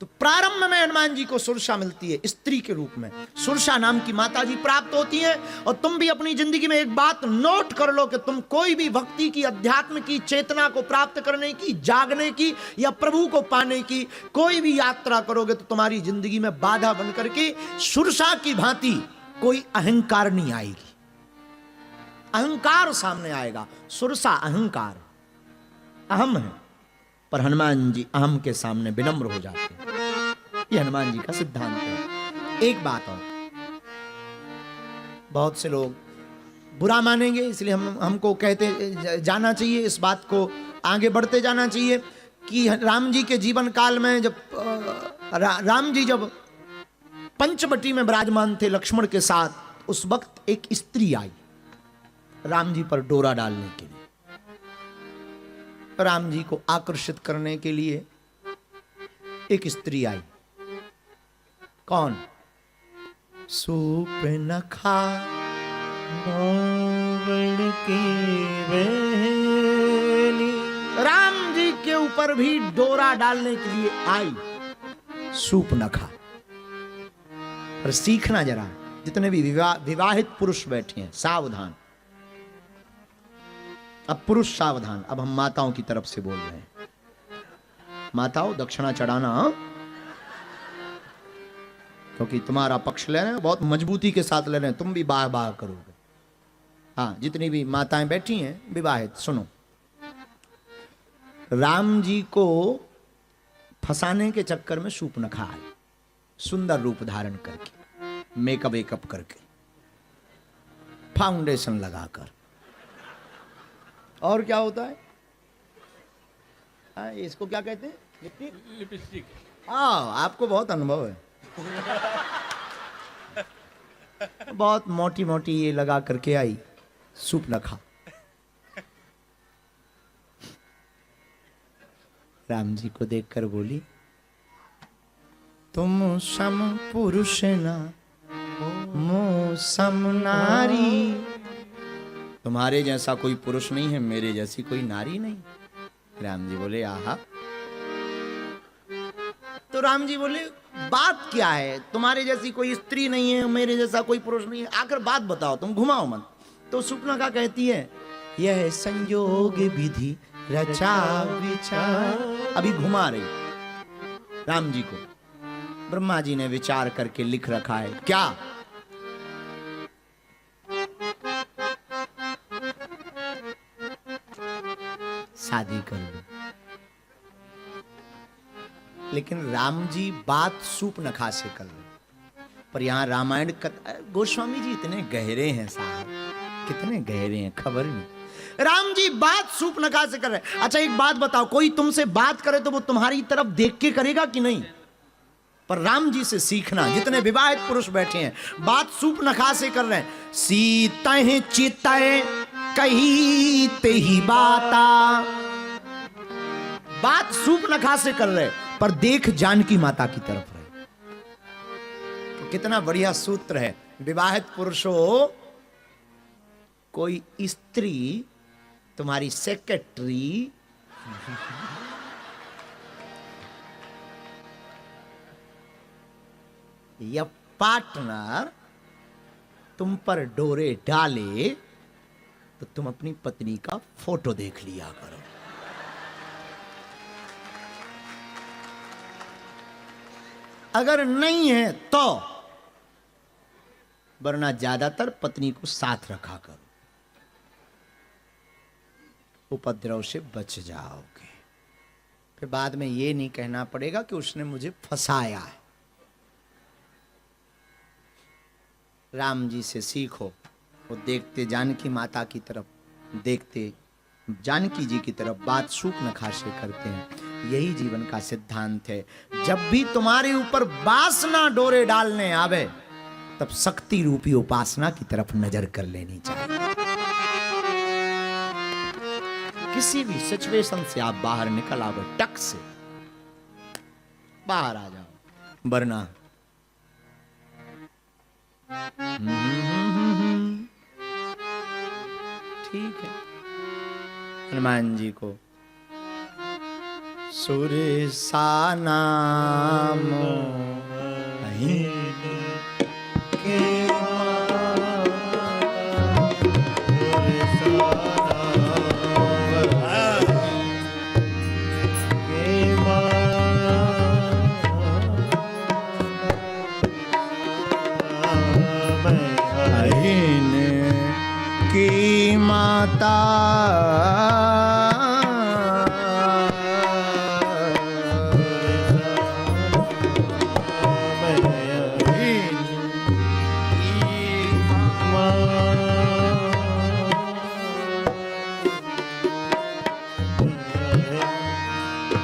तो प्रारंभ में हनुमान जी को सुरसा मिलती है स्त्री के रूप में, सुरसा नाम की माता जी प्राप्त होती है। और तुम भी अपनी जिंदगी में एक बात नोट कर लो कि तुम कोई भी भक्ति की, अध्यात्म की चेतना को प्राप्त करने की, जागने की या प्रभु को पाने की कोई भी यात्रा करोगे तो तुम्हारी जिंदगी में बाधा बन करके सुरसा की भांति कोई अहंकार नहीं आएगी, अहंकार सामने आएगा। सुरसा अहंकार, अहम है, पर हनुमान जी अहम के सामने विनम्र हो जाते हैं। ये हनुमान जी का सिद्धांत है। एक बात और, बहुत से लोग बुरा मानेंगे, इसलिए हमको कहते जाना चाहिए, इस बात को आगे बढ़ते जाना चाहिए कि राम जी के जीवन काल में जब राम जी जब पंचवटी में विराजमान थे लक्ष्मण के साथ, उस वक्त एक स्त्री आई राम जी पर डोरा डालने के लिए, राम जी को आकर्षित करने के लिए एक स्त्री आई। कौन? सूर्पनखा की बेली, राम जी के ऊपर भी डोरा डालने के लिए आई सूर्पनखा। पर सीखना जरा, जितने भी विवाहित पुरुष बैठे हैं सावधान, अब पुरुष सावधान, अब हम माताओं की तरफ से बोल रहे हैं। माताओं दक्षिणा चढ़ाना, क्योंकि तुम्हारा पक्ष ले रहे हैं, बहुत मजबूती के साथ ले रहे हैं, तुम भी बाह बाह करोगे। हाँ, जितनी भी माताएं बैठी हैं विवाहित, सुनो, राम जी को फंसाने के चक्कर में शूर्पणखा आई, सुंदर रूप धारण करके, मेकअप वेकअप करके, फाउंडेशन लगाकर, और क्या होता है इसको क्या कहते हैं? लिपस्टिक। आपको बहुत अनुभव है। बहुत मोटी मोटी ये लगा करके आई शूर्पणखा। राम जी को देखकर बोली, तुम सम पुरुष ना मो सम नारी, तुम्हारे जैसा कोई पुरुष नहीं है, मेरे जैसी कोई नारी नहीं। राम जी बोले आहा। तो राम जी बोले बात क्या है, तुम्हारे जैसी कोई स्त्री नहीं है, मेरे जैसा कोई पुरुष नहीं है, आखिर बात बताओ, तुम घुमाओ मत। तो शूर्पणखा कहती है, यह संयोग विधि रचा विचार। अभी घुमा रही राम जी को। ब्रह्मा जी ने विचार करके लिख रखा है क्या? शादी कर लो। लेकिन राम जी बात शूर्पणखा से कर रहे, पर यहां रामायण गोस्वामी जी इतने गहरे हैं साहब, कितने गहरे हैं, खबर नहीं। राम जी बात शूर्पणखा से कर रहे। अच्छा एक बात बताओ, कोई तुमसे बात करे तो वो तुम्हारी तरफ देख के करेगा कि नहीं? पर राम जी से सीखना, जितने विवाहित पुरुष बैठे हैं, बात शूर्पणखा से कर रहे हैं। सीतहि चितहि कही ते ही बाता, बात शूर्पणखा से कर रहे, पर देख जानकी माता की तरफ रहे। तो कितना बढ़िया सूत्र है। विवाहित पुरुषों, कोई स्त्री तुम्हारी सेक्रेटरी या पार्टनर तुम पर डोरे डाले तो तुम अपनी पत्नी का फोटो देख लिया करो। अगर नहीं है तो, वरना ज्यादातर पत्नी को साथ रखा करो, उपद्रव से बच जाओगे। फिर बाद में ये नहीं कहना पड़ेगा कि उसने मुझे फंसाया है। राम जी से सीखो, वो देखते जानकी माता की तरफ, देखते जानकी जी की तरफ बात शूर्पणखा से करते हैं। यही जीवन का सिद्धांत है। जब भी तुम्हारे ऊपर वासना डोरे डालने आवे, तब शक्ति रूपी उपासना की तरफ नजर कर लेनी चाहिए। किसी भी सिचुएशन से आप बाहर निकल आओ, टक से बाहर आ जाओ, वरना ठीक है। हनुमान जी को सुरसा नाम अहिन के अहिन की माता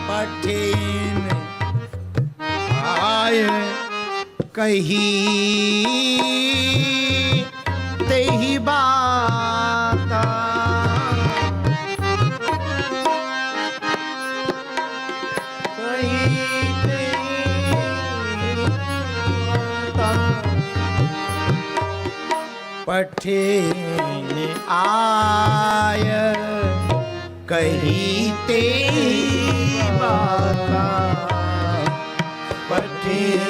पठिन आय कही तेही बात पठिन आय कही तेही बात पठिन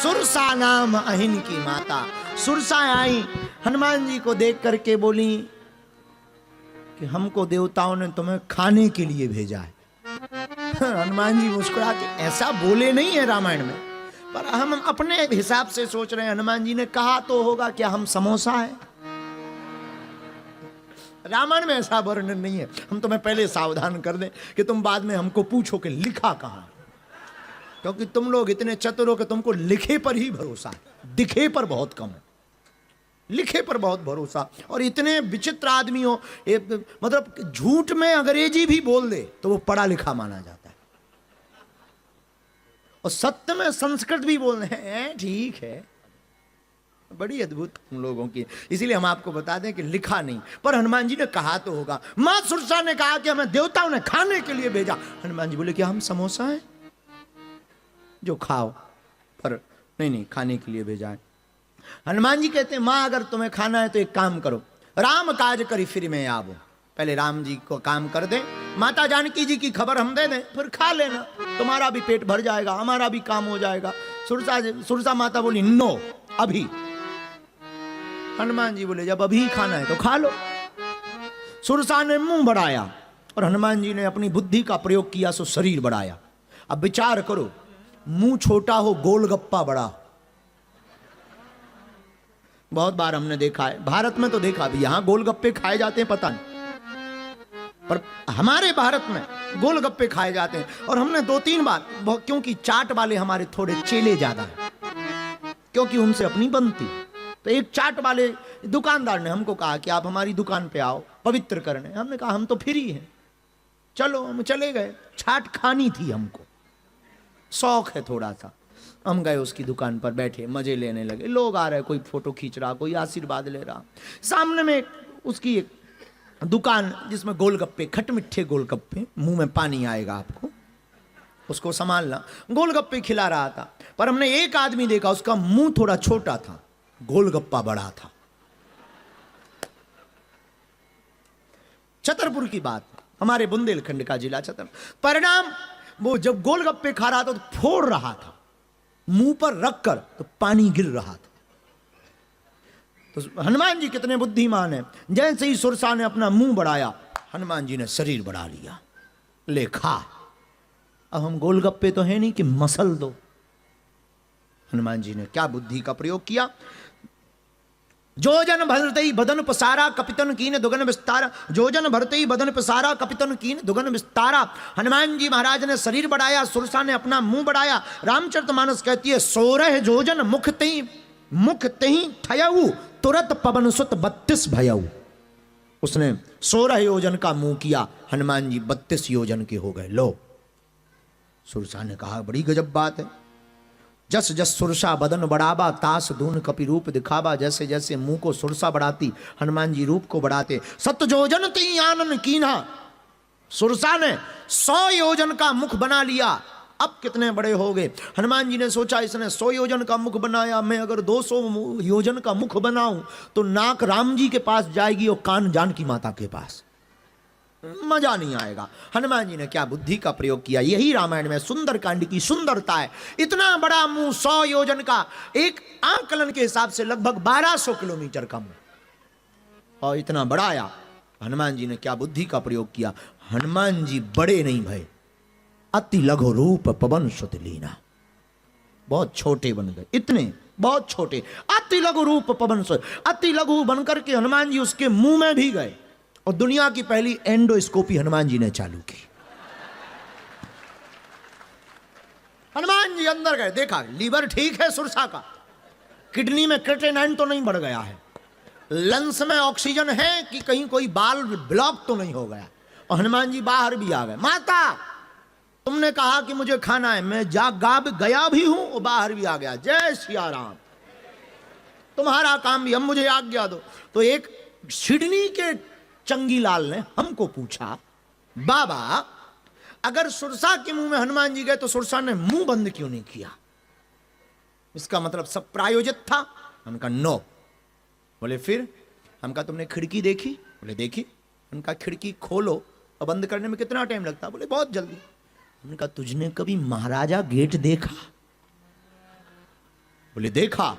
सुरसा नाम अहिन की माता। सुरसा आई, हनुमान जी को देख करके बोली कि हमको देवताओं ने तुम्हें खाने के लिए भेजा है। हनुमान जी मुस्कुरा के, ऐसा बोले नहीं है रामायण में, पर हम अपने हिसाब से सोच रहे हैं हनुमान जी ने कहा तो होगा क्या हम समोसा है। रामायण में ऐसा वर्णन नहीं है। हम तुम्हें पहले सावधान कर दें कि तुम बाद में हमको पूछो कि लिखा कहाँ, क्योंकि तुम लोग इतने चतुर हो कि तुमको लिखे पर ही भरोसा है, दिखे पर बहुत कम है। लिखे पर बहुत भरोसा, और इतने विचित्र आदमी हो, मतलब झूठ में अंग्रेजी भी बोल दे तो वो पढ़ा लिखा माना जाता है, और सत्य में संस्कृत भी बोल रहे हैं, ठीक है। बड़ी अद्भुत हम लोगों की, इसीलिए हम आपको बता दें कि लिखा नहीं, पर हनुमान जी ने कहा तो होगा। मां सुरसा ने कहा कि हमें देवताओं ने खाने के लिए भेजा। हनुमान जी बोले क्या हम समोसा हैं जो खाओ, पर नहीं खाने के लिए भेजा है। हनुमान जी कहते हैं मां अगर तुम्हें खाना है तो एक काम करो, राम काज करी फिर मैं आवो। पहले राम जी को काम कर दे, माता जानकी जी की खबर हम दे दें, फिर खा लेना, तुम्हारा भी पेट भर जाएगा, हमारा भी काम हो जाएगा। सुरसा माता बोली नो, अभी। हनुमान जी बोले जब अभी खाना है तो खा लो। सुरसा ने मुंह बढ़ाया और हनुमान जी ने अपनी बुद्धि का प्रयोग किया, सो शरीर बढ़ाया। अब विचार करो, मुंह छोटा हो गोलगप्पा बड़ा। बहुत बार हमने देखा है, भारत में तो देखा भी, यहां गोलगप्पे खाए जाते हैं पता नहीं, पर हमारे भारत में गोलगप्पे खाए जाते हैं। और हमने 2-3 बार, क्योंकि चाट वाले हमारे थोड़े चेले ज्यादा हैं, क्योंकि उनसे अपनी बनती, तो एक चाट वाले दुकानदार ने हमको कहा कि आप हमारी दुकान पे आओ पवित्र करने। हमने कहा हम तो फ्री हैं, चलो। हम चले गए, चाट खानी थी हमको, शौक है थोड़ा सा। हम गए उसकी दुकान पर, बैठे मजे लेने लगे। लोग आ रहे, कोई फोटो खींच रहा, कोई आशीर्वाद ले रहा। सामने में उसकी एक दुकान जिसमें गोलगप्पे, खटमिठे गोलगप्पे, मुंह में पानी आएगा आपको, उसको संभालना। गोलगप्पे खिला रहा था, पर हमने एक आदमी देखा उसका मुंह थोड़ा छोटा था, गोलगप्पा बड़ा था। छतरपुर की बात, हमारे बुंदेलखंड का जिला छतर। परिणाम वो जब गोलगप्पे खा रहा था तो फोड़ रहा था, मुंह पर रखकर तो पानी गिर रहा था। तो हनुमान जी कितने बुद्धिमान हैं, जैसे ही सुरसा ने अपना मुंह बढ़ाया, हनुमान जी ने शरीर बढ़ा लिया, ले खा। अब हम गोलगप्पे तो है नहीं कि मसल दो। हनुमान जी ने क्या बुद्धि का प्रयोग किया। जो जन भरतई बदन पसारा कपितन कीन दुगन विस्तारा, जो जन भरतई बदन पसारा कपितन कीन दुगन विस्तारा। हनुमान जी महाराज ने शरीर बढ़ाया, सुरसा ने अपना मुंह बढ़ाया। रामचरितमानस कहती है 16 जोजन मुख तही थयऊ, तुरत पवन सुत 32 भयऊ। उसने 16 योजन का मुंह किया, हनुमान जी 32 योजन के हो गए। लो, सुरसा ने कहा बड़ी गजब बात है। जस जस सुरसा बदन बढ़ावा, तास दून कपि रूप दिखावा। जैसे जैसे मुंह को सुरसा बढ़ाती, हनुमान जी रूप को बढ़ाते। 7 योजन ती आनन कीन्हा, सुरसा ने 100 योजन का मुख बना लिया। अब कितने बड़े हो गए। हनुमान जी ने सोचा इसने 100 योजन का मुख बनाया, मैं अगर 200 योजन का मुख बनाऊं तो नाक राम जी के पास जाएगी और कान जानकी माता के पास, मजा नहीं आएगा। हनुमान जी ने क्या बुद्धि का प्रयोग किया। यही रामायण में सुंदर कांड की सुंदरता है। इतना बड़ा मुंह, 100 योजन का, एक आंकलन के हिसाब से लगभग 1200 किलोमीटर का मुंह, और इतना बढ़ाया। हनुमान जी ने क्या बुद्धि का प्रयोग किया। हनुमान जी बड़े नहीं भय, अति लघु रूप पवन सुत लीना, बहुत छोटे बन गए, इतने बहुत छोटे, अति लघु रूप पवन सुत। अति लघु बनकर के हनुमान जी उसके मुंह में भी गए, और दुनिया की पहली एंडोस्कोपी हनुमान जी ने चालू की। हनुमान जी अंदर गए, देखा लीवर ठीक है सुरसा का, किडनी में क्रिएटिनिन तो नहीं बढ़ गया है, लंग्स में ऑक्सीजन है कि कहीं कोई बाल ब्लॉक तो नहीं हो गया। और हनुमान जी बाहर भी आ गए। माता, तुमने कहा कि मुझे खाना है, मैं गया भी हूं और बाहर भी आ गया। जय सिया राम, तुम्हारा काम भी, हम मुझे आज्ञा दो। तो एक सिडनी के चंगीलाल ने हमको पूछा, बाबा अगर सुरसा के मुंह में हनुमान जी गए तो सुरसा ने मुंह बंद क्यों नहीं किया? इसका मतलब सब प्रायोजित था। हम कहा नो। बोले फिर? हम कहा तुमने खिड़की देखी? बोले देखी। उनका खिड़की खोलो और बंद करने में कितना टाइम लगता? बोले बहुत जल्दी। हमने कहा तुझने कभी महाराजा गेट देखा? बोले देखा।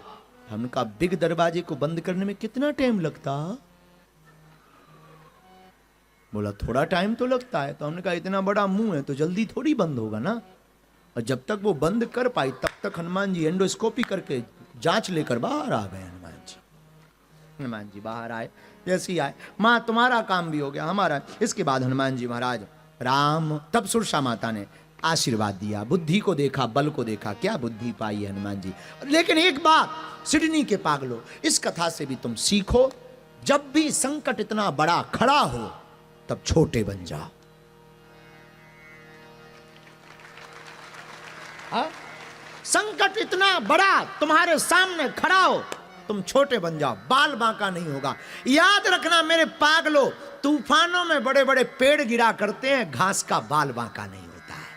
हमने कहा बिग दरवाजे को बंद करने में कितना टाइम लगता? बोला थोड़ा टाइम तो लगता है। तो हमने कहा इतना बड़ा मुंह है तो जल्दी थोड़ी बंद होगा ना। और जब तक वो बंद कर पाई तब तक हनुमान जी एंडोस्कोपी करके जांच लेकर बाहर आ गए। हनुमान जी बाहर आए, जैसे ही आए, माँ तुम्हारा काम भी हो गया, हमारा। इसके बाद हनुमान जी महाराज राम, तब सुरसा माता ने आशीर्वाद दिया। बुद्धि को देखा, बल को देखा, क्या बुद्धि पाई है हनुमान जी। लेकिन एक बात सिडनी के पागलों, इस कथा से भी तुम सीखो, जब भी संकट इतना बड़ा खड़ा हो तब छोटे बन जाओ। संकट इतना बड़ा तुम्हारे सामने खड़ा हो, तुम छोटे बन जाओ, बाल बांका नहीं होगा। याद रखना मेरे पागलों, तूफानों में बड़े बड़े पेड़ गिरा करते हैं, घास का बाल बांका नहीं होता है।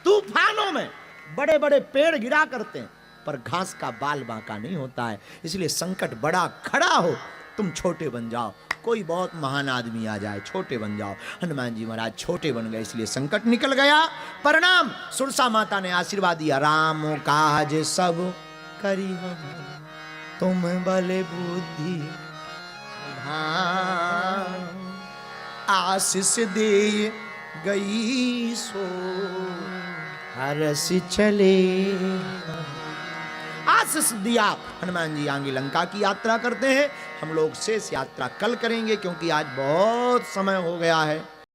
तूफानों में बड़े बड़े पेड़ गिरा करते हैं पर घास का बाल बांका नहीं होता है। इसलिए संकट बड़ा खड़ा हो, तुम छोटे बन जाओ। कोई बहुत महान आदमी आ जाए, छोटे बन जाओ। हनुमान जी महाराज छोटे बन गए, इसलिए संकट निकल गया। परिणाम, सुरसा माता ने आशीर्वाद दिया, राम काज सब करी हो तुम बले बुद्धि आशीष दे गई सो हरस चले। आशीष दिया। हनुमान जी आगे लंका की यात्रा करते हैं। हम लोग शेष यात्रा कल करेंगे, क्योंकि आज बहुत समय हो गया है।